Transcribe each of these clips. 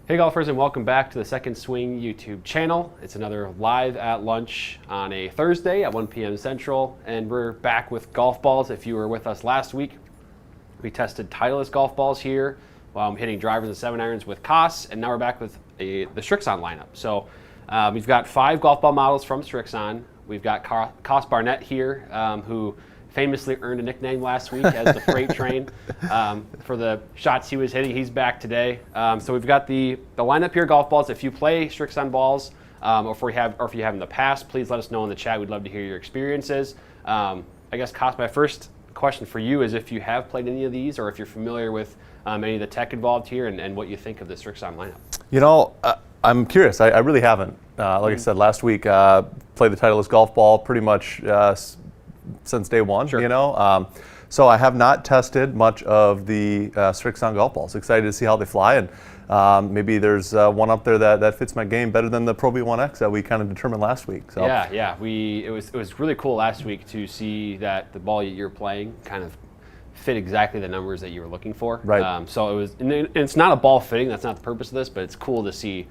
Hey golfers, and welcome back to the Second Swing YouTube channel. It's another live at lunch on a Thursday at 1 p.m. Central, and we're back with golf balls. If you were with us last week, we tested Titleist golf balls here while I'm hitting drivers and 7-irons with Coss, and now we're back with the Srixon lineup. So we've got 5 golf ball models from Srixon. We've got Coss Barnette here, who famously earned a nickname last week as the freight train for the shots he was hitting. He's back today. So we've got the lineup here, golf balls. If you play Srixon balls, or if you have in the past, please let us know in the chat. We'd love to hear your experiences. I guess, Coss, my first question for you is if you have played any of these, or if you're familiar with any of the tech involved here, and what you think of the Srixon lineup. You know, I'm curious. I really haven't. Like I said last week, played the Titleist golf ball pretty much since day one, Sure. you know. So I have not tested much of the Srixon golf balls. Excited to see how they fly, and maybe there's one up there that fits my game better than the Pro V1X that we kind of determined last week. So. Yeah. It was really cool last week to see that the ball you're playing kind of fit exactly the numbers that you were looking for. Right. So it was, and it's not a ball fitting. That's not the purpose of this, but it's cool to see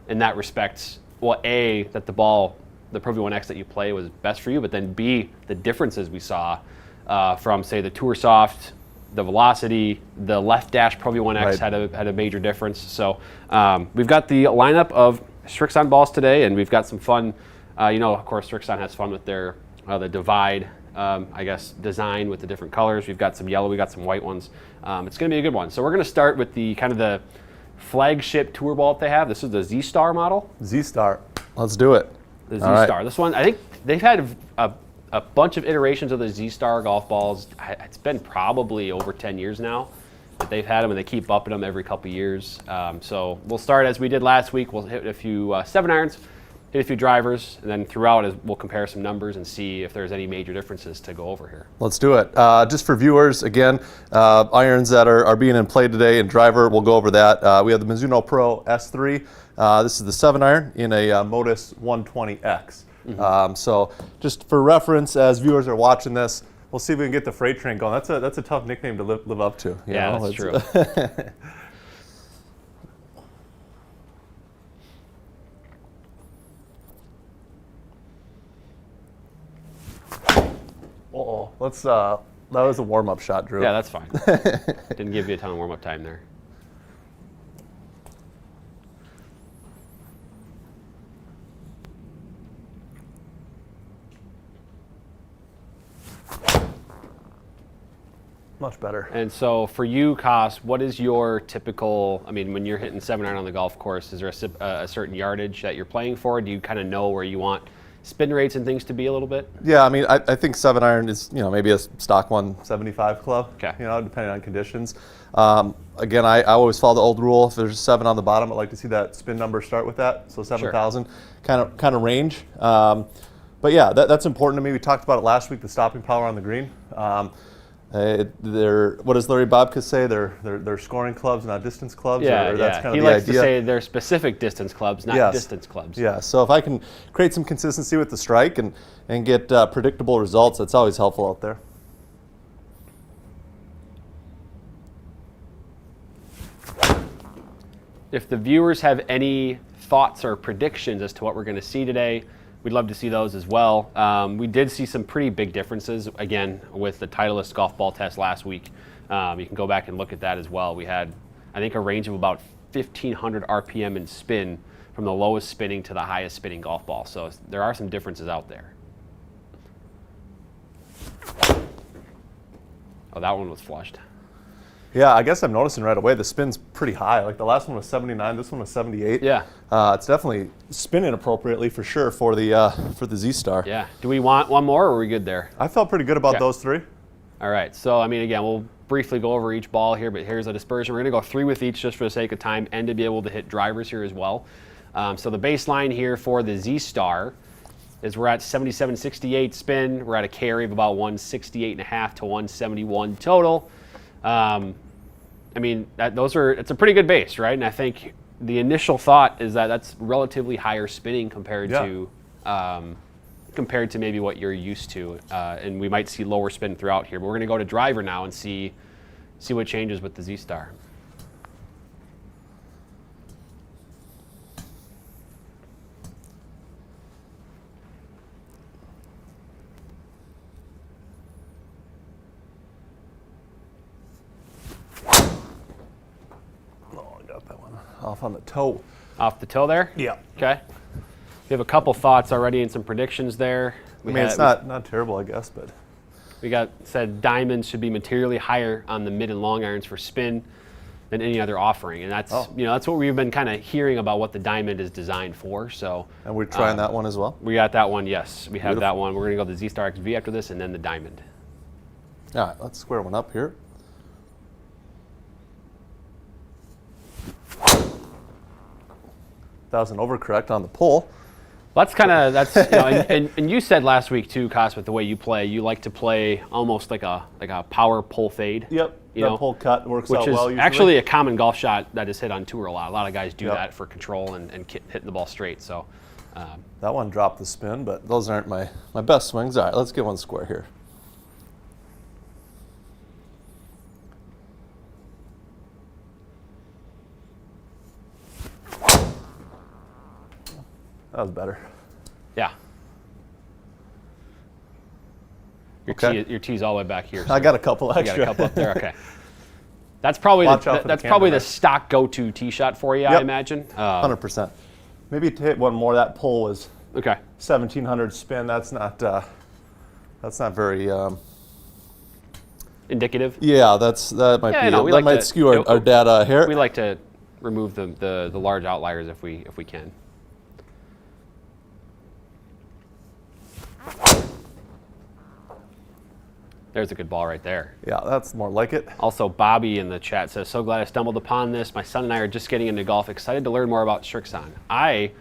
in that respect. Well, A, that the ball, the Pro V1X that you play was best for you, but then B, the differences we saw from, say, the Tour Soft, the velocity, the left dash Pro V1X right. had a major difference. So we've got the lineup of Srixon balls today, and we've got some fun. You know, of course, Srixon has fun with their the divide, I guess, design with the different colors. We've got some yellow, we got some white ones. It's going to be a good one. So we're going to start with the kind of the flagship tour ball that they have. This is the Z-Star model. Z-Star. Let's do it. The Z-Star. This one, I think they've had a bunch of iterations of the Z-Star golf balls. It's been probably over 10 years now that they've had them, and they keep upping them every couple years. So we'll start as we did last week. We'll hit a few 7-irons, hit a few drivers, and then throughout we'll compare some numbers and see if there's any major differences to go over here. Let's do it. Just for viewers, again, irons that are being in play today, and driver, we'll go over that. We have the Mizuno Pro S3. This is the 7-iron in a Modus 120X. So just for reference, as viewers are watching this, we'll see if we can get the freight train going. That's a tough nickname to live up to. Yeah, that's true. Uh-oh. That was a warm-up shot, Drew. Yeah, that's fine. Didn't give you a ton of warm-up time there. Much better. And so for you, Coss, what is your typical, I mean, when you're hitting 7-iron on the golf course, is there a certain yardage that you're playing for? Do you kind of know where you want spin rates and things to be a little bit? Yeah, I mean, I think 7-iron is, you know, maybe a stock 175 club, okay. You know, depending on conditions. Again, I always follow the old rule. If there's a 7 on the bottom, I'd like to see that spin number start with that, so 7,000 sure. kind of range. But yeah, that's important to me. We talked about it last week, the stopping power on the green. What does Larry Bobka say? They're scoring clubs, not distance clubs. Yeah, or that's kind of he the likes idea. to say they're specific distance clubs, not distance clubs. Yeah, so if I can create some consistency with the strike and get predictable results, that's always helpful out there. If the viewers have any thoughts or predictions as to what we're going to see today, we'd love to see those as well. We did see some pretty big differences, again, with the Titleist golf ball test last week. You can go back and look at that as well. We had, I think, a range of about 1,500 RPM in spin from the lowest spinning to the highest spinning golf ball. So there are some differences out there. Oh, that one was flushed. Yeah, I guess I'm noticing right away the spin's pretty high. Like the last one was 79, this one was 78. Yeah. It's definitely spinning appropriately for sure for the Z-Star. Yeah. Do we want one more, or are we good there? I felt pretty good about those 3. All right. So, I mean, again, we'll briefly go over each ball here, but here's a dispersion. We're going to go 3 with each just for the sake of time and to be able to hit drivers here as well. So the baseline here for the Z-Star is we're at 77.68 spin. We're at a carry of about 168.5 to 171 total. I mean, it's a pretty good base, right? And I think the initial thought is that that's relatively higher spinning compared to maybe what you're used to, and we might see lower spin throughout here. But we're going to go to driver now and see what changes with the Z-Star. off on the toe. Off the toe there? Yeah. Okay. We have a couple thoughts already and some predictions there. It's not terrible, I guess, but. We said diamonds should be materially higher on the mid and long irons for spin than any other offering, and that's that's what we've been kind of hearing about what the diamond is designed for. So. And we're trying that one as well. We got that one. Yes, we have that one. We're gonna go the Z-Star XV after this, and then the diamond. All right, let's square one up here. That was an overcorrect on the pull. That's and you said last week too, Coss, with the way you play, you like to play almost like a power pull fade. Yep. That pull cut works out well. Which is usually. actually a common golf shot that is hit on tour a lot. A lot of guys do that for control and hitting the ball straight. So that one dropped the spin, but those aren't my best swings. All right, let's get one square here. That was better. Yeah. Your tee's all the way back here. So I got a couple extra. You got a couple up there. Okay. That's probably the stock go-to tee shot for you, I imagine. 100%. Maybe to hit one more. That pull was 1700 spin. That's not very indicative. Yeah, that might skew our data here. We like to remove the large outliers if we can. There's a good ball right there. Yeah, that's more like it. Also, Bobby in the chat says, so glad I stumbled upon this. My son and I are just getting into golf. Excited to learn more about Srixon. I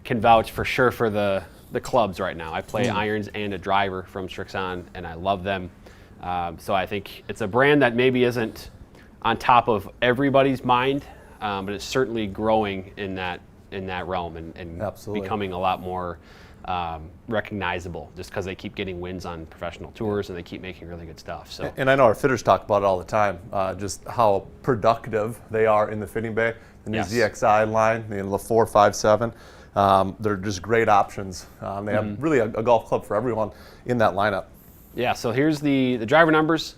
can vouch for sure for the clubs right now. I play irons and a driver from Srixon, and I love them. So I think it's a brand that maybe isn't on top of everybody's mind, but it's certainly growing in that realm and becoming a lot more recognizable just because they keep getting wins on professional tours and they keep making really good stuff. So, and I know our fitters talk about it all the time, just how productive they are in the fitting bay. The new ZXI line, the 4, 5, 7, they're just great options. They have really a golf club for everyone in that lineup. Yeah, so here's the driver numbers.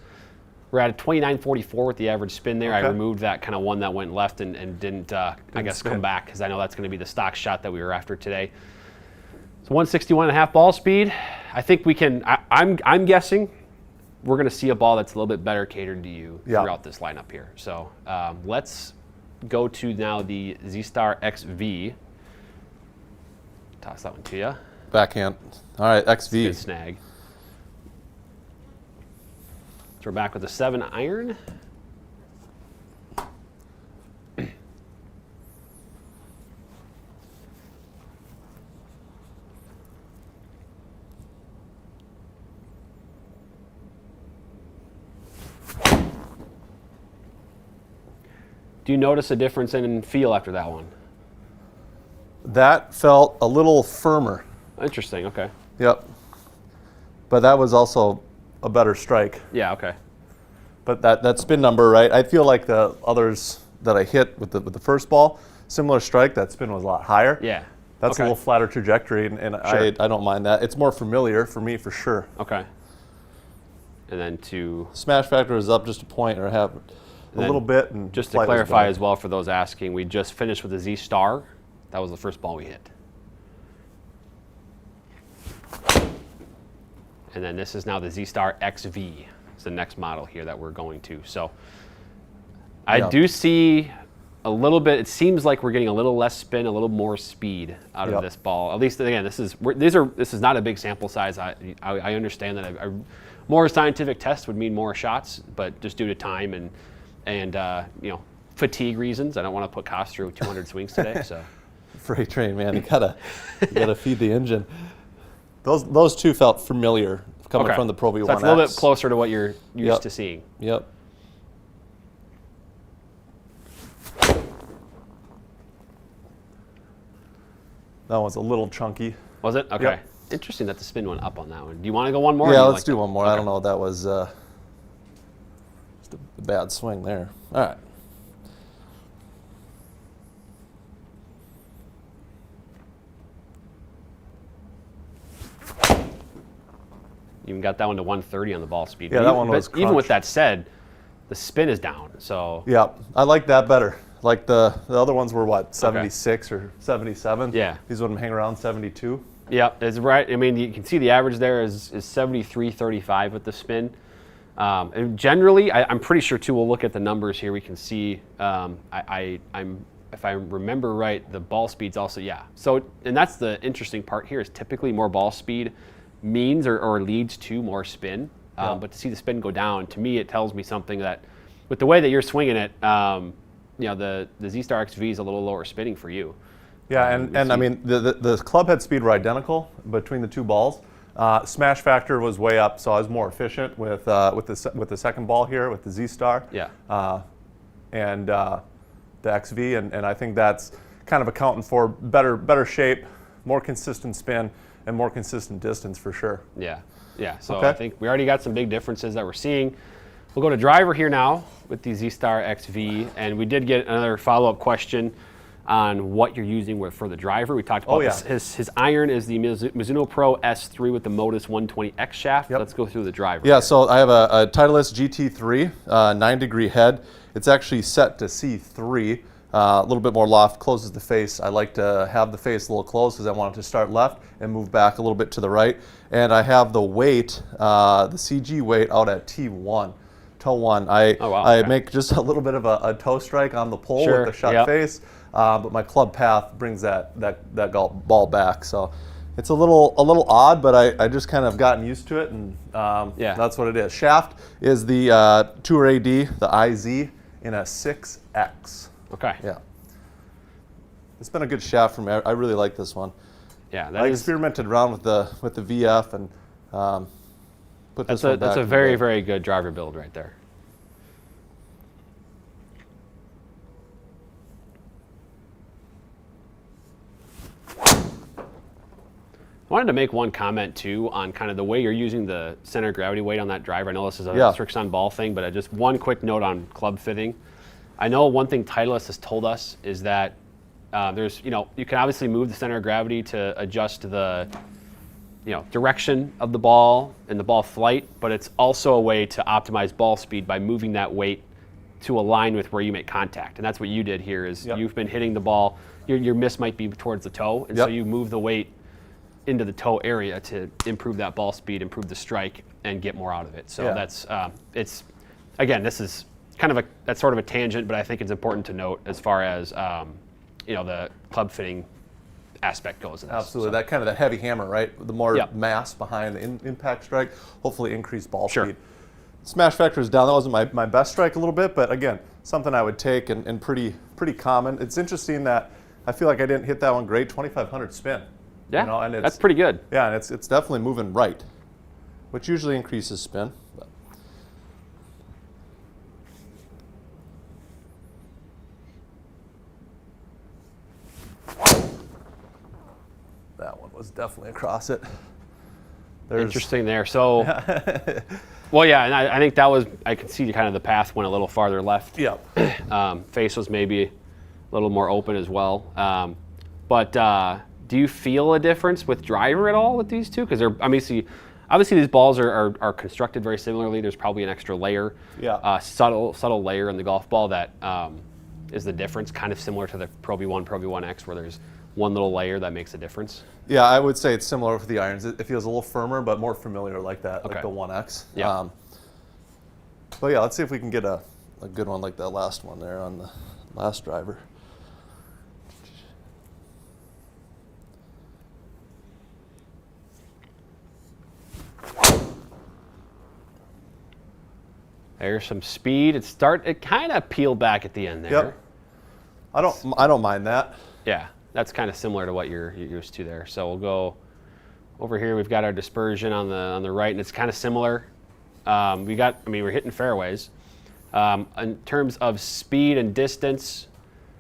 We're at a 29.44 with the average spin there. I removed that kind of one that went left and didn't I guess, come back because I know that's going to be the stock shot that we were after today. So 161.5 ball speed. I think we can. I'm guessing we're going to see a ball that's a little bit better catered to you throughout this lineup here. So let's go to now the Z-Star XV. Toss that one to you. Backhand. All right, XV. Good snag. So we're back with a 7 iron. Do you notice a difference in feel after that one? That felt a little firmer. Interesting, okay. Yep. But that was also a better strike. Yeah, okay. But that spin number, right? I feel like the others that I hit with the first ball, similar strike, that spin was a lot higher. Yeah. That's a little flatter trajectory, and I don't mind that. It's more familiar for me, for sure. Okay. And then to... Smash factor is up just a point or a little bit. And just to clarify as well for those asking, we just finished with the Z-Star. That was the first ball we hit. And then this is now the Z-Star XV. It's the next model here that we're going to. So I do see a little bit, it seems like we're getting a little less spin, a little more speed out of this ball. At least, again, this is not a big sample size. I understand that a more scientific test would mean more shots, but just due to time and fatigue reasons, I don't want to put Coss through 200 swings today. So freight train, man, you gotta feed the engine. Those two felt familiar coming from the Pro V1X. So that's a little bit closer to what you're used to seeing. Yep. That one's a little chunky. Was it? Okay. Yep. Interesting that the spin went up on that one. Do you want to go one more? Yeah, let's do one more. Okay. I don't know. That was just a bad swing there. All right. Even got that one to 130 on the ball speed. Yeah, that one was crunch. Even with that said, the spin is down. So yeah, I like that better. Like the other ones were what, 76 or 77? Yeah. These would hang around 72. Yeah, it's right. I mean, you can see the average there is 73.35 with the spin. And generally, I'm pretty sure too. We'll look at the numbers here. We can see. If I remember right, the ball speed's also So, and that's the interesting part here is typically more ball speed means or leads to more spin. But to see the spin go down, to me, it tells me something that, with the way that you're swinging it, the Z-Star XV is a little lower spinning for you. Yeah, and I mean, the club head speed were identical between the two balls. Smash factor was way up, so I was more efficient with the second ball here with the Z-Star. Yeah. And the XV, and I think that's kind of accounting for better shape, more consistent spin, and more consistent distance for sure. Yeah. Yeah. So I think we already got some big differences that we're seeing. We'll go to driver here now with the Z-Star XV, and we did get another follow-up question on what you're using for the driver. We talked about his iron is the Mizuno Pro S3 with the Modus 120X shaft. Yep. Let's go through the driver. Yeah, so I have a Titleist GT3, 9-degree head. It's actually set to C3, a little bit more loft, closes the face. I like to have the face a little closed because I want it to start left and move back a little bit to the right. And I have the weight, the CG weight out at T1. Toe one. I make just a little bit of a toe strike on the pole with the shut face, but my club path brings that ball back. So it's a little odd, but I just kind of gotten used to it, and that's what it is. Shaft is the Tour AD, the IZ in a 6X. Okay. Yeah. It's been a good shaft for me. I really like this one. Yeah. I experimented around with the VF and put this one back. That's a very, very good driver build right there. I wanted to make one comment too on kind of the way you're using the center of gravity weight on that driver. I know this is a Srixon ball thing, but just one quick note on club fitting. I know one thing Titleist has told us is that there's, you can obviously move the center of gravity to adjust the, direction of the ball and the ball flight, but it's also a way to optimize ball speed by moving that weight to align with where you make contact. And that's what you did here is you've been hitting the ball, your miss might be towards the toe, and so you move the weight into the toe area to improve that ball speed, improve the strike, and get more out of it. So that's, again, this is kind of that's sort of a tangent, but I think it's important to note as far as, the club fitting aspect goes. Absolutely, that kind of the heavy hammer, right? The more mass behind the impact strike, hopefully increase ball speed. Smash factor is down. That wasn't my best strike a little bit, but again, something I would take and pretty common. It's interesting that I feel like I didn't hit that one great, 2,500 spin. Yeah, and that's pretty good. Yeah, and it's definitely moving right, which usually increases spin. But. That one was definitely across it. Interesting there. So, well, yeah, and I think that was, I could see kind of the path went a little farther left. Yeah. Face was maybe a little more open as well. Do you feel a difference with driver at all with these two? Because they're obviously these balls are constructed very similarly. There's probably an extra layer, subtle layer in the golf ball that is the difference, kind of similar to the Pro V1, Pro V1X, where there's one little layer that makes a difference. Yeah, I would say it's similar with the irons. It feels a little firmer, but more familiar like that, like the 1X. Yeah. But yeah, let's see if we can get a good one like that last one there on the last driver. There's some speed. It kind of peeled back at the end there. Yep. I don't mind that. Yeah, that's kind of similar to what you're used to there. So we'll go over here. We've got our dispersion on the right, and it's kind of similar. We're hitting fairways. In terms of speed and distance,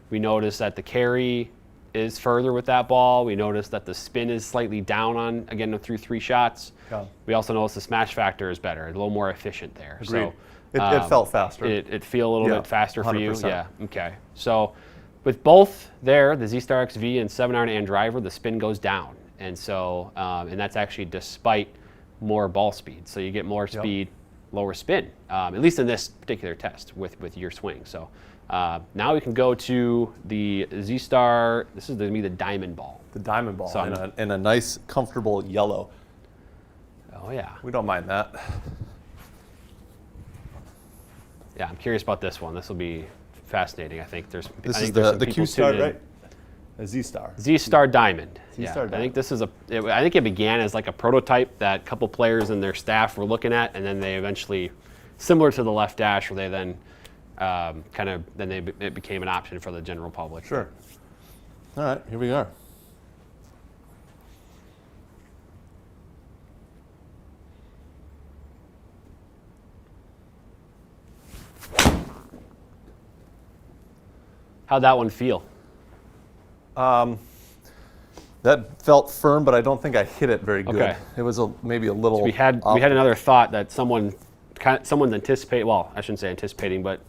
we notice that the carry is further with that ball. We notice that the spin is slightly down through 3 shots. Yeah. We also notice the smash factor is better, a little more efficient there. Agreed. So it felt faster. It feel a little bit faster 100%. For you. Yeah. Okay. So with both there, the Z-Star XV and 7-iron and driver, the spin goes down, and so and that's actually despite more ball speed. So you get more speed, lower spin, at least in this particular test with your swing. So Now we can go to the Z-Star. This is going to be the Diamond ball. The Diamond ball So in a nice, comfortable yellow. Oh yeah. We don't mind that. Yeah, I'm curious about this one. This will be fascinating. I think there's. This I is think there's some the people Q-Star, tuned in. right? A Z-Star. Z-Star Diamond. Z-Star Yeah, I Diamond. think this is I think it began as like a prototype that a couple players and their staff were looking at, and then they eventually, similar to the left dash, where they then it became an option for the general public. Sure. All right, here we are. How'd that one feel? That felt firm, but I don't think I hit it very good. Okay. It was maybe a little. We had another thought that someone's anticipating. Well, I shouldn't say anticipating, but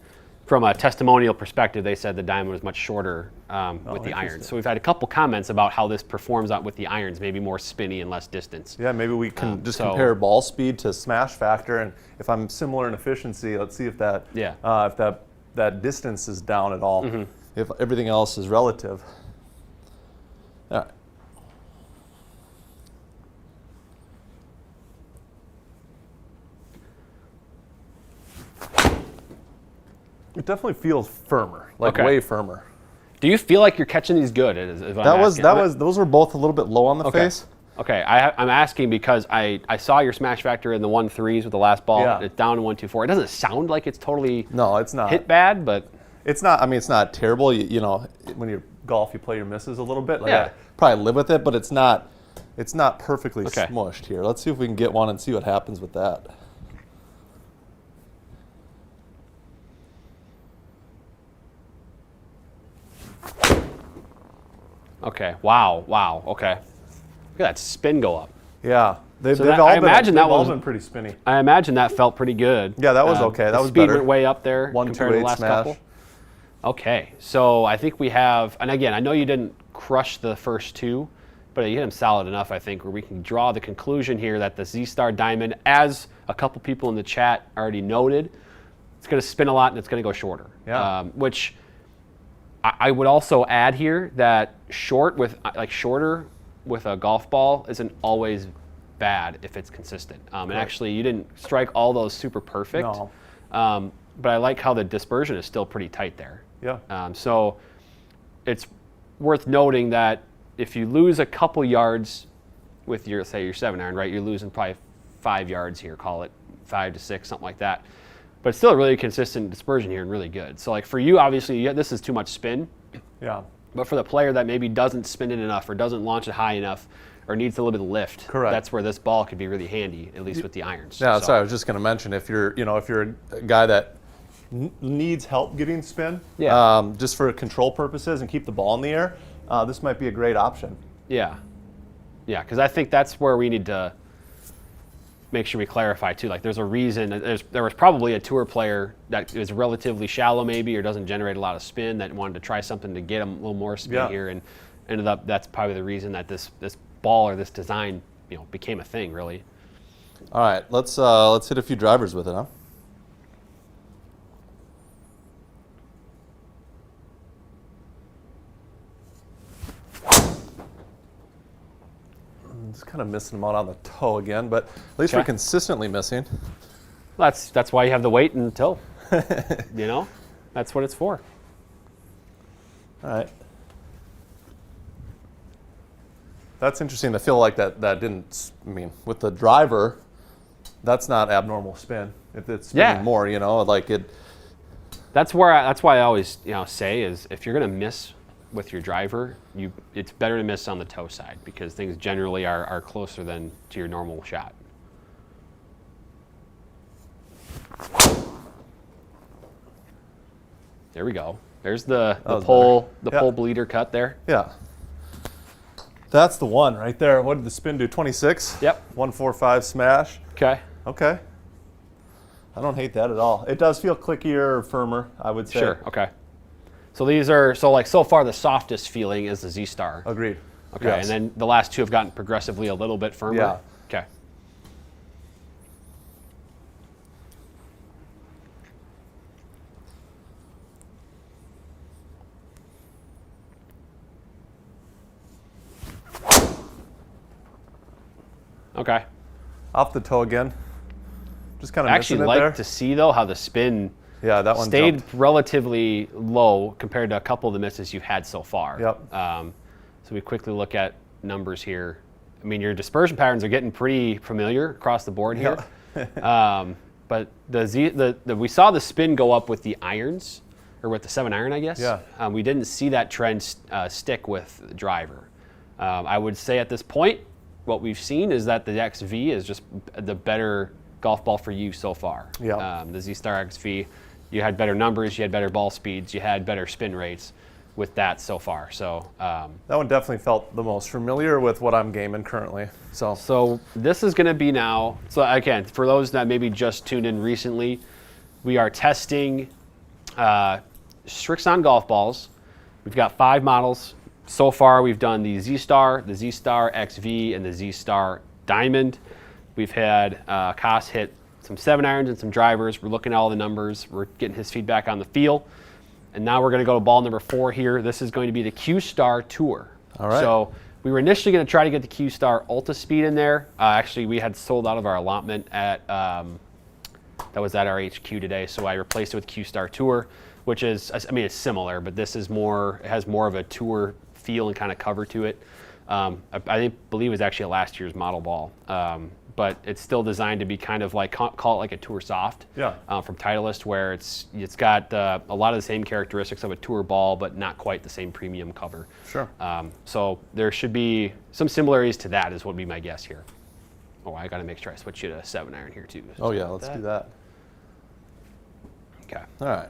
from a testimonial perspective, they said the Diamond was much shorter with the irons. So we've had a couple comments about how this performs out with the irons, maybe more spinny and less distance. Yeah, maybe we can just compare ball speed to smash factor, and if I'm similar in efficiency, let's see if that that distance is down at all. Mm-hmm. If everything else is relative. All right. It definitely feels firmer, like Okay. way firmer. Do you feel like you're catching these good? Those were both a little bit low on the face. Okay, I'm asking because I saw your smash factor in the 1.3s with the last ball. Yeah. It's down to 1.24. It doesn't sound like it's totally No, it's not. hit bad, but It's not. I mean, it's not terrible. You know, when you golf, you play your misses a little bit. Like Yeah. I probably live with it, but it's not. It's not perfectly Okay. smushed here. Let's see if we can get one and see what happens with that. okay. Wow. Okay. Look at that spin go up. Yeah, they've So that- all I been. imagine They've that all was- been pretty spinny. I imagine that felt pretty good. Yeah, that was okay. That the was speed better. went way up there compared to the 128 last smash. couple. Okay, so I think we have, and again, I know you didn't crush the first two, but you hit them solid enough, I think, where we can draw the conclusion here that the Z-Star Diamond, as a couple people in the chat already noted, it's going to spin a lot and it's going to go shorter. Yeah. Which I would also add here that shorter with a golf ball isn't always bad if it's consistent. And actually, you didn't strike all those super perfect. No. But I like how the dispersion is still pretty tight there. Yeah. So it's worth noting that if you lose a couple yards with your 7-iron, right, you're losing probably 5 yards here, call it 5 to 6, something like that. But it's still a really consistent dispersion here and really good. So like for you, obviously, this is too much spin. Yeah. But for the player that maybe doesn't spin it enough or doesn't launch it high enough or needs a little bit of lift, Correct. that's where this ball could be really handy, at least with the irons. Yeah, that's So- what I was just going to mention. If you're a guy that needs help getting spin, Yeah. just for control purposes and keep the ball in the air, this might be a great option. Yeah, because I think that's where we need to make sure we clarify too. Like, there's a reason. There was probably a tour player that is relatively shallow, maybe, or doesn't generate a lot of spin, that wanted to try something to get him a little more spin here, and ended up. That's probably the reason that this ball or this design, became a thing, really. All right, let's hit a few drivers with it, huh? Just kind of missing them out on the toe again, but at least we're Okay. consistently missing. That's why you have the weight and toe. That's what it's for. All right. That's interesting to feel like that didn't, with the driver, that's not abnormal spin. If it's spinning more, like it. That's why I always say is if you're gonna miss with your driver, it's better to miss on the toe side because things generally are closer than to your normal shot. There we go. There's the pole bleeder cut there. Yeah. That's the one right there. What did the spin do? 26? Yep. 145 smash. Okay. Okay. I don't hate that at all. It does feel clickier or firmer, I would say. Sure. Okay. So these are so far the softest feeling is the Z-Star. Agreed. Okay. Yes. And then the last two have gotten progressively a little bit firmer. Yeah. Okay. Okay. Off the toe again. Just kind of Actually missing it there. like to see, though, how the spin Yeah, that one stayed jumped. relatively low compared to a couple of the misses you've had so far. Yep. So we quickly look at numbers here. I mean, your dispersion patterns are getting pretty familiar across the board here. But we saw the spin go up with the irons, or with the 7-iron, I guess. Yeah. We didn't see that trend stick with the driver. I would say at this point, what we've seen is that the XV is just the better golf ball for you so far. Yeah. The Z-Star XV, you had better numbers, you had better ball speeds, you had better spin rates with that so far. So that one definitely felt the most familiar with what I'm gaming currently. So this is going to be now. So again, for those that maybe just tuned in recently, we are testing Srixon golf balls. We've got 5 models. So far, we've done the Z-Star, the Z-Star XV, and the Z-Star Diamond. We've had Coss hit some 7-irons and some drivers. We're looking at all the numbers. We're getting his feedback on the feel. And now we're going to go to ball number 4 here. This is going to be the Q-Star Tour. All right. So we were initially going to try to get the Q-Star Ultispeed in there. Actually, we had sold out of our allotment at that was at our HQ today. So I replaced it with Q-Star Tour, which is, I mean, it's similar, but this is more, it has more of a tour feel and kind of cover to it. I believe it was actually a last year's model ball. But it's still designed to be kind of like, call it like a Tour Soft. Yeah. From Titleist, where it's got a lot of the same characteristics of a tour ball, but not quite the same premium cover. Sure. So there should be some similarities to that, is what would be my guess here. Oh, I got to make sure I switch you to 7-iron here too. Oh yeah, let's do that. Okay. All right.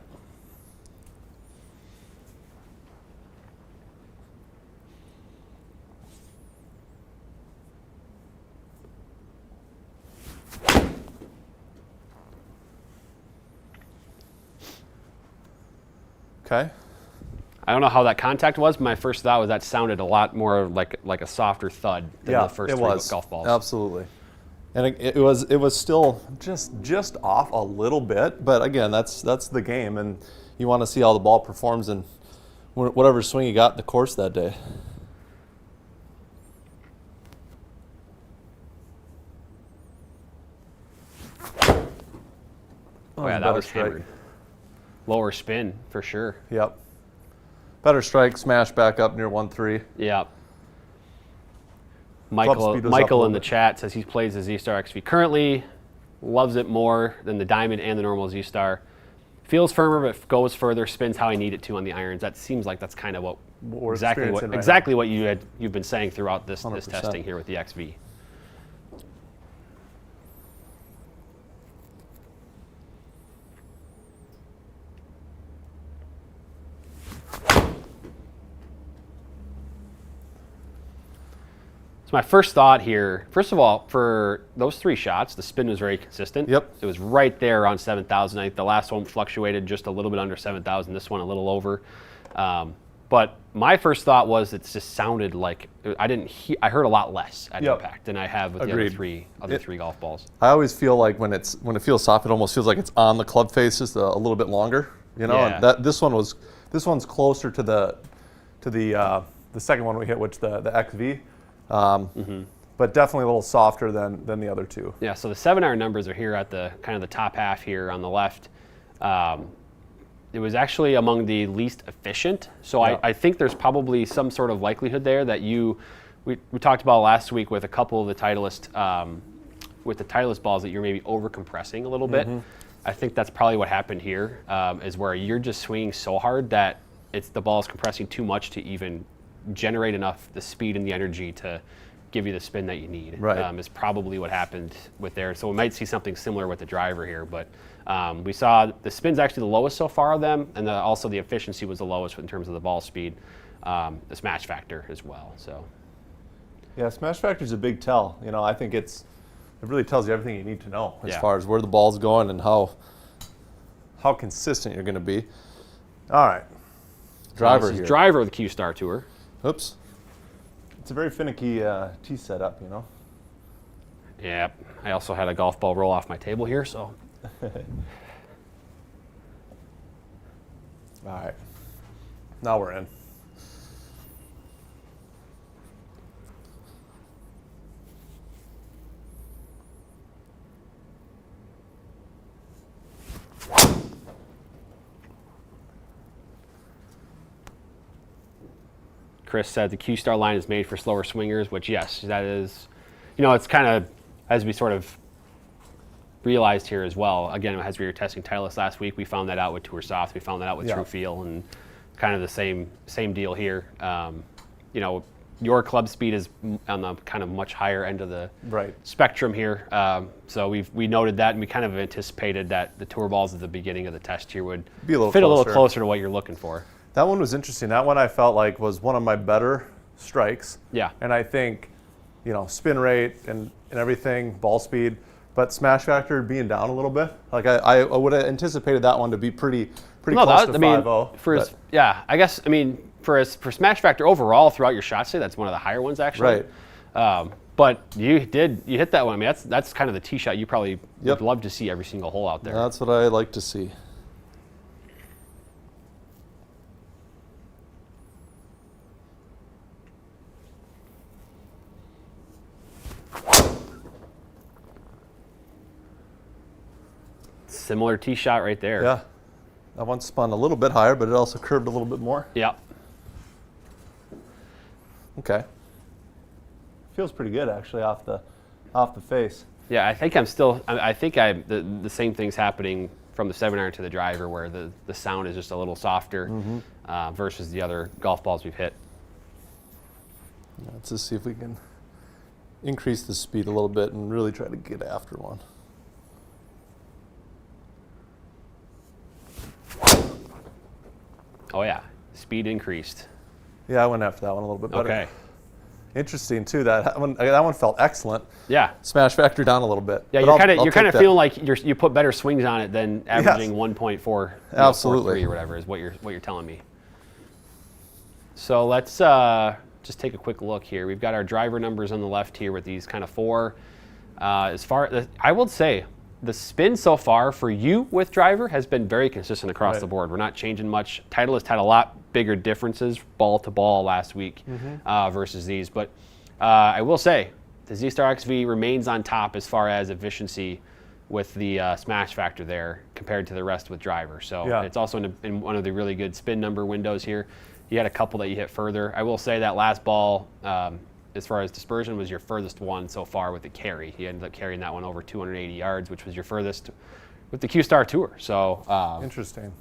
Okay. I don't know how that contact was, but my first thought was that sounded a lot more like a softer thud than the first 3 golf balls. Absolutely. And it was still just off a little bit, but again, that's the game, and you want to see how the ball performs in whatever swing you got in the course that day. Oh yeah, that was hammered. Lower spin for sure. Yep. Better strike, smash back up near 1-3. Yep. Michael in the chat says he plays the Z-Star XV currently, loves it more than the Diamond and the normal Z-Star. Feels firmer, but goes further, spins how I need it to on the irons. That seems like that's kind of what exactly what you've been saying throughout this testing here with the XV. My first thought here, first of all, for those 3 shots, the spin was very consistent. Yep. It was right there on 7,000. I think the last one fluctuated just a little bit under 7,000. This one a little over. But my first thought was it just sounded like I heard a lot less at impact than I have with the other three golf balls. I always feel like when it feels soft, it almost feels like it's on the club face just a little bit longer. You know, Yeah. and this one's closer to the second one we hit, which the XV. But definitely a little softer than the other 2. Yeah, so the 7-iron numbers are here at the kind of the top half here on the left. It was actually among the least efficient. So Yeah. I think there's probably some sort of likelihood there that we talked about last week with a couple of the Titleist balls that you're maybe over compressing a little bit. I think that's probably what happened here, is where you're just swinging so hard that the ball is compressing too much to even generate enough the speed and the energy to give you the spin that you need. Right. Is probably what happened with there. So we might see something similar with the driver here, but we saw the spin's actually the lowest so far of them, and also the efficiency was the lowest in terms of the ball speed, the smash factor as well. So Yeah, smash factor is a big tell. You know, I think it really tells you everything you need to know as Yeah. far as where the ball's going and how consistent you're going to be. All right, driver this is here. driver of the Q-Star Tour. Oops. It's a very finicky tee setup, you know. Yeah, I also had a golf ball roll off my table here, so. All right. Now we're in. Chris said the Q-Star line is made for slower swingers, which yes, that is, it's kind of, as we sort of realized here as well, again, as we were testing Titleist last week, we found that out with Tour Soft, we found that out with True Feel, and kind of the same deal here. Your club speed is on the kind of much higher end of the spectrum here. So we noted that, and we kind of anticipated that the tour balls at the beginning of the test here would be fit a little closer to what you're looking for. That one was interesting. That one I felt like was one of my better strikes. Yeah. And I think, spin rate and everything, ball speed, but smash factor being down a little bit. Like I would have anticipated that one to be pretty close to 5.0. For smash factor overall throughout your shot, that's one of the higher ones actually. Right. But you hit that one. I mean, that's kind of the tee shot you probably would love to see every single hole out there. That's what I like to see. Similar tee shot right there. Yeah. That one spun a little bit higher, but it also curved a little bit more. Yeah. Okay. Feels pretty good actually off the face. Yeah, I think the same thing's happening from the 7-iron to the driver, where the sound is just a little softer versus the other golf balls we've hit. Let's just see if we can increase the speed a little bit and really try to get after one. Oh yeah, speed increased. Yeah, I went after that one a little bit better. Okay. Interesting too. That one felt excellent. Yeah. Smash factor down a little bit. Yeah, you're kind of feeling like you put better swings on it than averaging 1.4. Absolutely. Or whatever is what you're telling me. So let's just take a quick look here. We've got our driver numbers on the left here with these kind of 4. I will say the spin so far for you with driver has been very consistent across the board. We're not changing much. Titleist had a lot bigger differences ball to ball last week versus these. But I will say the Z-Star XV remains on top as far as efficiency with the smash factor there compared to the rest with driver. So it's also in one of the really good spin number windows here. You had a couple that you hit further. I will say that last ball, as far as dispersion, was your furthest one so far with the carry. You ended up carrying that one over 280 yards, which was your furthest with the Q-Star Tour. So interesting.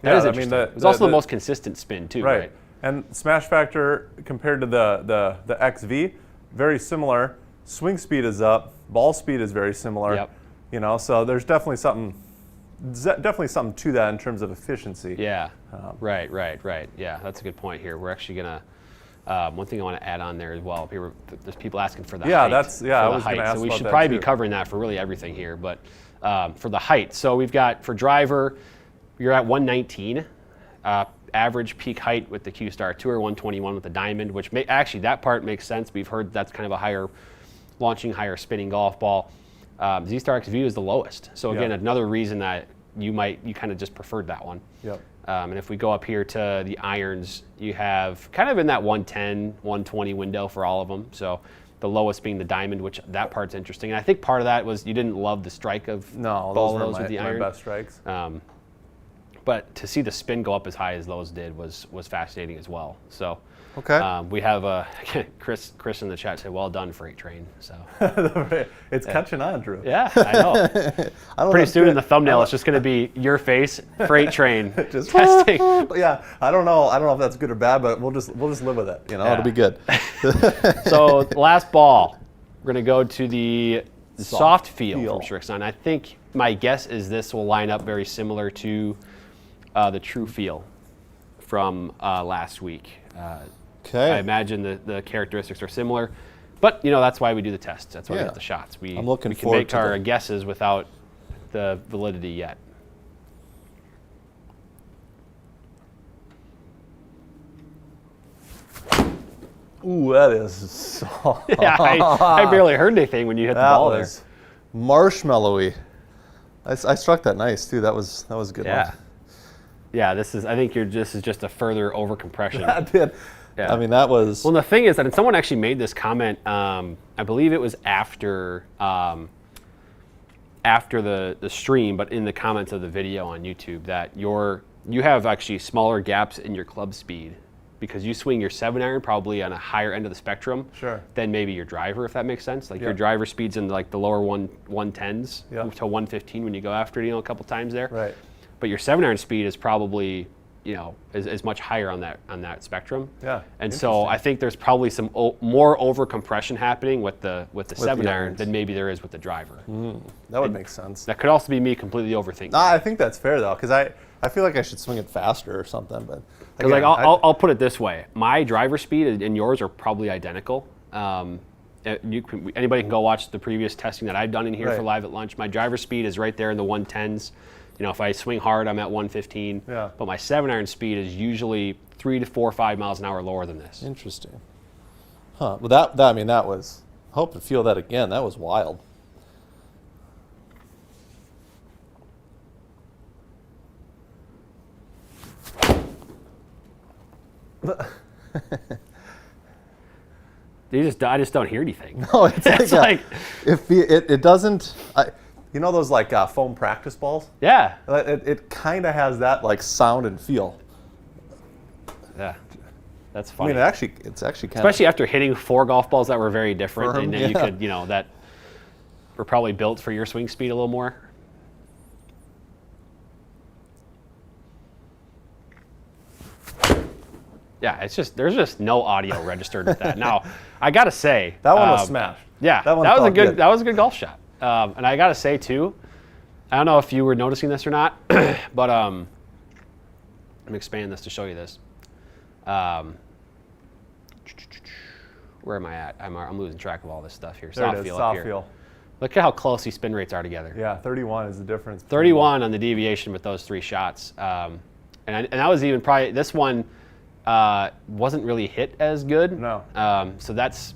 That is interesting. It was also the most consistent spin too, right? And smash factor compared to the XV, very similar. Swing speed is up. Ball speed is very similar. Yep. So there's definitely something to that in terms of efficiency. Yeah. Right. Yeah, that's a good point here. We're actually gonna. One thing I want to add on there as well. There's people asking for the height. I was going to ask So we about should that probably too. be covering that for really everything here. But for the height, so we've got for driver, you're at 119. Average peak height with the Q-Star Tour, 121 with the Diamond, which actually that part makes sense. We've heard that's kind of a higher launching, spinning golf ball. Z-Star XV is the lowest. So again, another reason that you kind of just preferred that one. Yep. And if we go up here to the irons, you have kind of in that 110, 120 window for all of them. So the lowest being the Diamond, which that part's interesting. And I think part of that was you didn't love the strike of those were with the my iron. best strikes. But to see the spin go up as high as those did was fascinating as well. So we have Chris in the chat said, "Well done, Freight Train." So it's catching on, Drew. Yeah, I know. Pretty soon in the thumbnail, it's just going to be your face, Freight Train, just testing. Yeah, I don't know if that's good or bad, but we'll just live with it. It'll be good. So last ball, we're going to go to the Soft Feel from Srixon. I think my guess is this will line up very similar to the True Feel from last week. I imagine the characteristics are similar, but that's why we do the tests. That's why we get the shots. We can make our guesses without the validity yet. Ooh, that is so. Yeah, I barely heard anything when you hit the ball there. Marshmallowy. I struck that nice too. That was a good one. Yeah, I think this is just a further overcompression. That did. Yeah. I mean, that was. Well, the thing is that someone actually made this comment. I believe it was after the stream, but in the comments of the video on YouTube, that you have actually smaller gaps in your club speed because you swing your 7-iron probably on a higher end of the spectrum Sure. than maybe your driver, if that makes sense. Like Yeah. your driver speed's in like the lower 110s Yeah. to 115 when you go after it, you know, a couple times there. Right. But your 7-iron speed is probably, you know, is much higher on that spectrum. Yeah. And so I think there's probably some more over compression happening with the 7-iron irons. than maybe there is with the driver. That would make sense. That could also be me completely overthinking. I think that's fair though, because I feel like I should swing it faster or something. But Because again, like I'll put it this way: my driver speed and yours are probably identical. Anybody can go watch the previous testing that I've done in here for Right. Live at Lunch. My driver speed is right there in the 110s. You know, if I swing hard, I'm at 115. Yeah. But my 7-iron speed is usually 3 to 4 or 5 miles an hour lower than this. Interesting. Huh. Well, that I mean, that was. I hope to feel that again. That was wild. I just don't hear anything. No, it's It's like, like- it doesn't. You know those like foam practice balls? Yeah. It kind of has that like sound and feel. Yeah. That's I funny. mean, it's actually kind Especially after hitting 4 golf balls that were very different, Firm, and that yeah. you could, you know, that were probably built for your swing speed a little more. Yeah, it's just there's just no audio registered with that. Now, I gotta say that one was smashed. Yeah, that one was a felt good that was a good golf shot. And I gotta say too, I don't know if you were noticing this or not, but let me expand this to show you this. Where am I at? I'm losing track of all this stuff here. There Soft it is, feel up soft here. feel. Look at how close these spin rates are together. Yeah, 31 is the difference. 31 on the deviation with those 3 shots. And that was even probably, this one wasn't really hit as good. No. So that's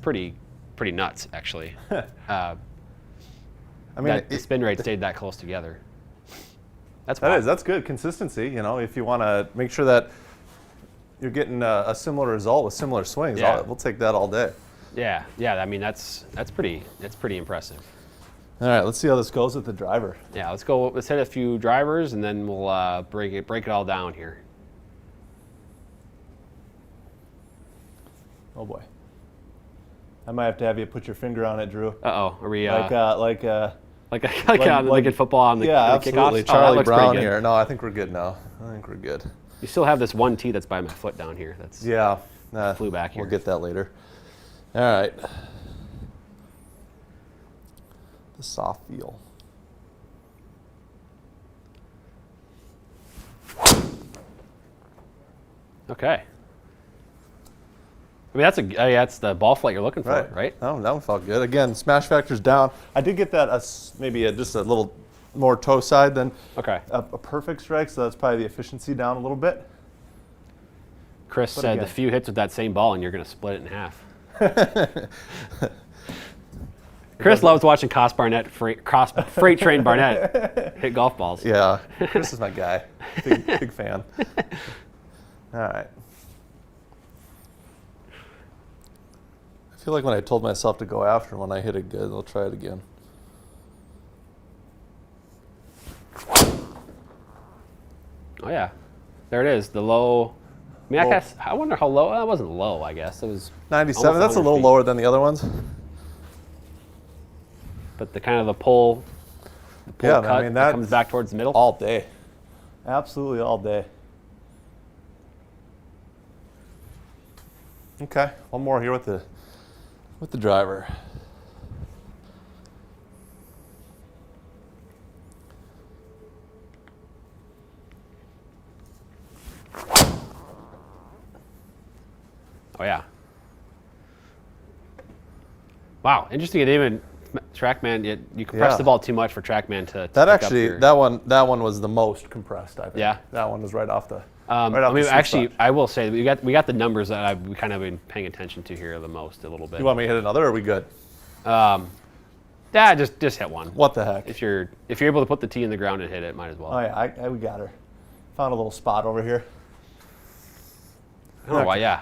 pretty nuts, actually. I mean, The spin rate stayed that close together. That's good consistency. You know, if you want to make sure that you're getting a similar result with similar swings, Yeah. we'll take that all day. Yeah. I mean, that's pretty impressive. All right, let's see how this goes with the driver. Yeah, let's go. Let's hit a few drivers, and then we'll break it all down here. Oh boy, I might have to have you put your finger on it, Drew. Uh-oh, are we Like like in football on the yeah, on the absolutely. kickoffs? Charlie looks pretty Brown good. here. No, I think we're good now. I think we're good. You still have this one tee that's by my foot down here. That's Yeah. flew back here. We'll get that later. All right. The soft feel. Okay. I mean, that's the ball flight you're looking for, right? That one felt good. Again, smash factor's down. I did get that maybe just a little more toe side than Okay. a perfect strike, so that's probably the efficiency down a little bit. Chris said again. the few hits with that same ball, and you're going to split it in half. Chris loves watching Coss Barnette, Freight Train Barnette hit golf balls. Yeah, Chris is my guy. Big fan. All right. I feel like when I told myself to go after when I hit it good, I'll try it again. Oh yeah, there it is. The low. I mean, Low. I wonder how low. That wasn't low. I guess it was 97. almost That's a 100 little feet. lower than the other ones. But the kind of the pull Yeah, cut I mean that that comes back towards the middle. all day. Absolutely all day. Okay, one more here with the driver. Oh yeah. Wow, interesting. It even Trackman. You compress Yeah. the ball too much for Trackman to That pick up actually, your- that one was the most compressed. I think. Yeah? That one was right off the. I right off mean, the actually, spot. I will say that we got the numbers that we kind of been paying attention to here the most a little bit. You want me to hit another? Or are we good? Yeah, just hit one. What the heck? If you're able to put the tee in the ground and hit it, might as well. Oh yeah, we got her. Found a little spot over here. I don't know why. Yeah,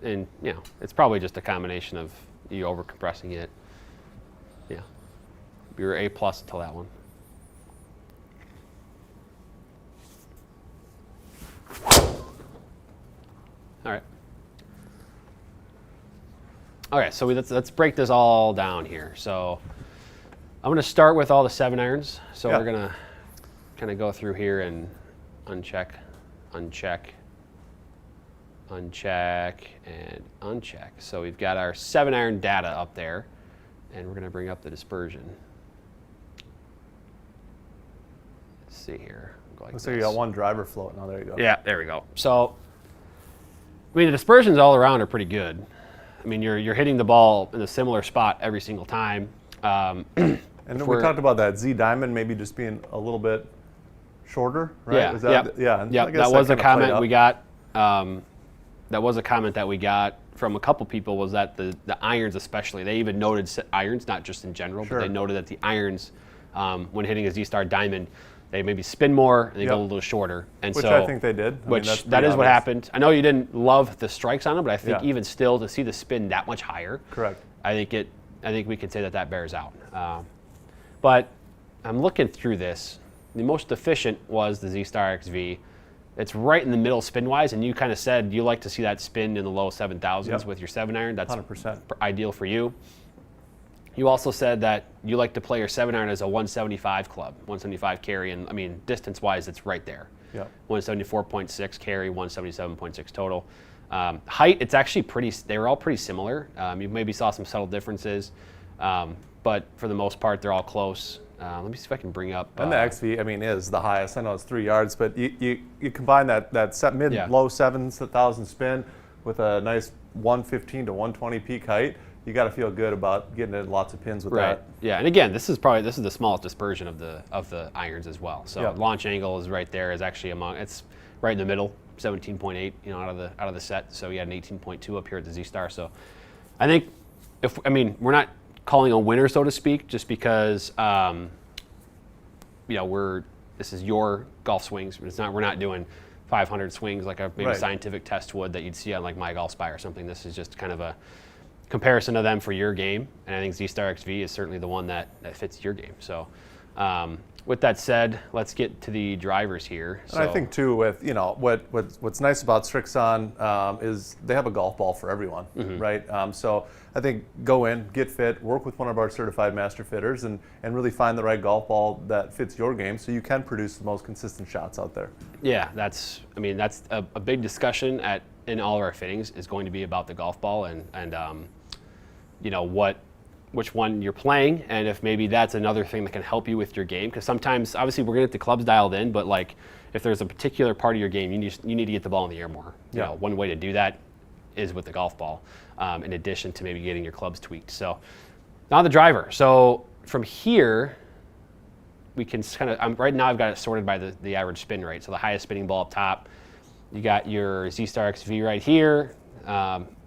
and you know, it's probably just a combination of you over compressing it. Yeah, you were A+ until that one. All right. Okay, so let's break this all down here. So I'm going to start with all the 7-irons. So we're going to kind of go through here and uncheck, uncheck, uncheck, and uncheck. So we've got our 7-iron data up there, and we're going to bring up the dispersion. Let's see here. Like looks like you got one driver floating. Oh, there you go. Yeah, there we go. So, I mean, the dispersions all around are pretty good. I mean, you're hitting the ball in a similar spot every single time. And we talked about that Z Diamond maybe just being a little bit shorter, right? Yeah, Was that, yeah. Yeah, that was a comment we got. That was a comment that we got from a couple people, was that the irons especially, they even noted irons, not just in general, but they noted that the irons, when hitting a Z-Star Diamond, they maybe spin more and they go a little shorter. And which so, I think they did. That is what happened. I know you didn't love the strikes on them, but I think even still to see the spin that much higher, correct. I think we can say that bears out. But I'm looking through this. The most efficient was the Z-Star XV. It's right in the middle spin-wise, and you kind of said you like to see that spin in the low 7,000s with your 7-iron. That's 100% ideal for you. You also said that you like to play your 7-iron as a 175 club, 175 carry, and I mean, distance-wise, it's right there. 174.6 carry, 177.6 total. Height, it's actually they were all pretty similar. You maybe saw some subtle differences, but for the most part, they're all close. Let me see if I can bring up. And the XV, I mean, is the highest. I know it's 3 yards, but you combine that low 7,000 spin with a nice 115 to 120 peak height. You got to feel good about getting in lots of pins with that. Yeah, and again, this is the smallest dispersion of the irons as well. So launch angle is right there. Is actually it's right in the middle, 17.8, out of the set. So you had an 18.2 up here at the Z-Star. So I think we're not calling a winner, so to speak, just because this is your golf swings. We're not doing 500 swings like a maybe scientific test would that you'd see on like My Golf Spy or something. This is just kind of a comparison of them for your game, and I think Z-Star XV is certainly the one that fits your game. So with that said, let's get to the drivers here. And I think too, with what's nice about Srixon is they have a golf ball for everyone, right? So I think go in, get fit, work with one of our certified master fitters, and really find the right golf ball that fits your game, so you can produce the most consistent shots out there. Yeah, that's a big discussion in all of our fittings is going to be about the golf ball and which one you're playing, and if maybe that's another thing that can help you with your game. Because sometimes, obviously, we're going to get the clubs dialed in, but like if there's a particular part of your game, you need to get the ball in the air more. One way to do that is with the golf ball, in addition to maybe getting your clubs tweaked. So now the driver. So from here, we can kind of, right now I've got it sorted by the average spin rate. So the highest spinning ball up top. You got your Z-Star XV right here.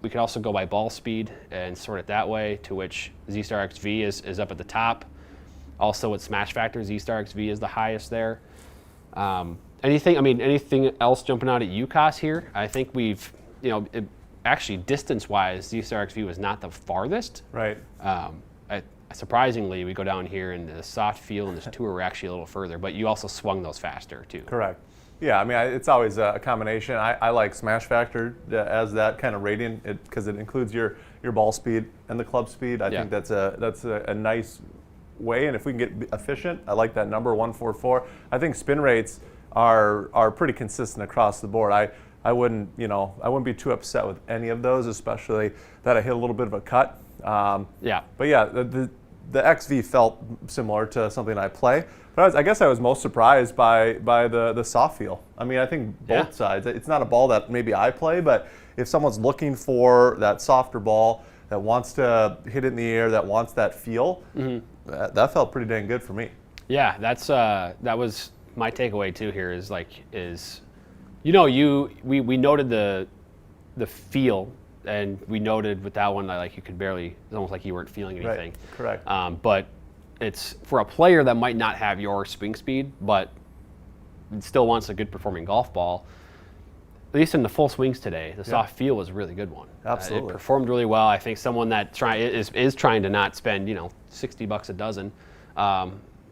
We could also go by ball speed and sort it that way, to which Z-Star XV is up at the top. Also with smash factor, Z-Star XV is the highest there. Anything else jumping out at you, Coss, here? I think we've, actually distance-wise, Z-Star XV was not the farthest. Right. Surprisingly, we go down here and the soft feel and this tour were actually a little further, but you also swung those faster too. Correct. Yeah, it's always a combination. I like smash factor as that kind of rating because it includes your ball speed and the club speed. I think that's a nice way, and if we can get efficient, I like that number 144. I think spin rates are pretty consistent across the board. I wouldn't be too upset with any of those, especially that I hit a little bit of a cut. But yeah, the XV felt similar to something I play. But I guess I was most surprised by the soft feel. I think both sides. It's not a ball that maybe I play, but if someone's looking for that softer ball that wants to hit it in the air, that wants that feel, that felt pretty dang good for me. Yeah, that was my takeaway too. Here we noted the feel, and we noted with that one that you could barely. It's almost like you weren't feeling anything. Right. Correct. But it's for a player that might not have your swing speed, but still wants a good performing golf ball. At least in the full swings today, the soft feel was a really good one. Absolutely. It performed really well. I think someone that is trying to not spend $60 a dozen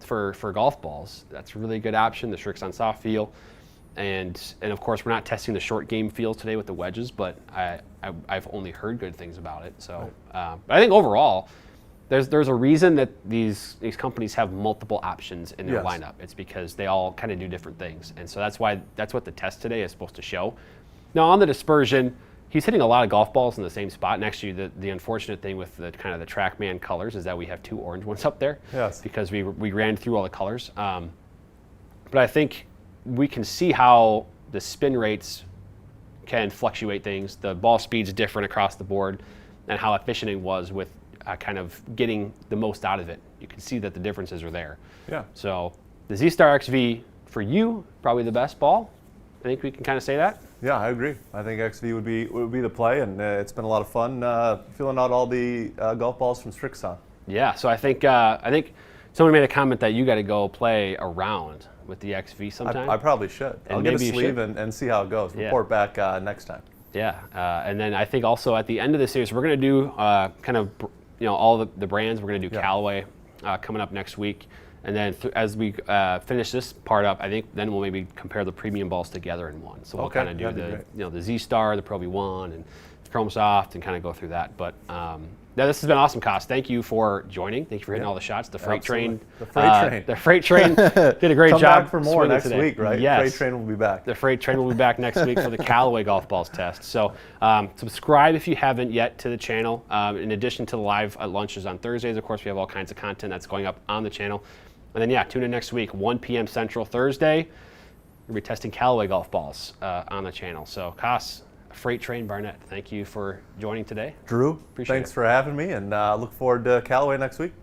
for golf balls, that's a really good option. The Srixon Soft Feel. And of course, we're not testing the short game feels today with the wedges, but I've only heard good things about it. So but I think overall, there's a reason that these companies have multiple options in their lineup. It's because they all kind of do different things, and so that's what the test today is supposed to show. Now on the dispersion, he's hitting a lot of golf balls in the same spot. And actually, the unfortunate thing with the kind of the Trackman colors is that we have 2 orange ones up there. Yes. Because we ran through all the colors. But I think we can see how the spin rates can fluctuate things. The ball speed's different across the board, and how efficient it was with kind of getting the most out of it. You can see that the differences are there. Yeah. So the Z-Star XV, for you, probably the best ball. I think we can kind of say that. Yeah, I agree. I think XV would be the play, and it's been a lot of fun filling out all the golf balls from Srixon. Yeah, so I think someone made a comment that you got to go play around with the XV sometime. I probably should. I'll get a sleeve and see how it goes. Report back next time. Yeah, and then I think also at the end of the series, we're going to do kind of all the brands. We're going to do Callaway coming up next week. And then as we finish this part up, I think then we'll maybe compare the premium balls together in one. So we'll kind of do the Z-Star, the Pro V1, and the Chrome Soft, and kind of go through that. But yeah, this has been awesome, Coss. Thank you for joining. Thank you for hitting all the shots. The freight train. The freight train. The freight train did a great job. Come back for more next today. week, right? Yes. The freight train will be back. The freight train will be back next week for the Callaway golf balls test. So subscribe if you haven't yet to the channel. In addition to the live lunches on Thursdays, of course, we have all kinds of content that's going up on the channel. And then, yeah, tune in next week, 1 p.m. Central Thursday. We'll be testing Callaway golf balls on the channel. So, Coss, Freight Train Barnette, thank you for joining today. Drew, thanks for having me, and look forward to Callaway next week.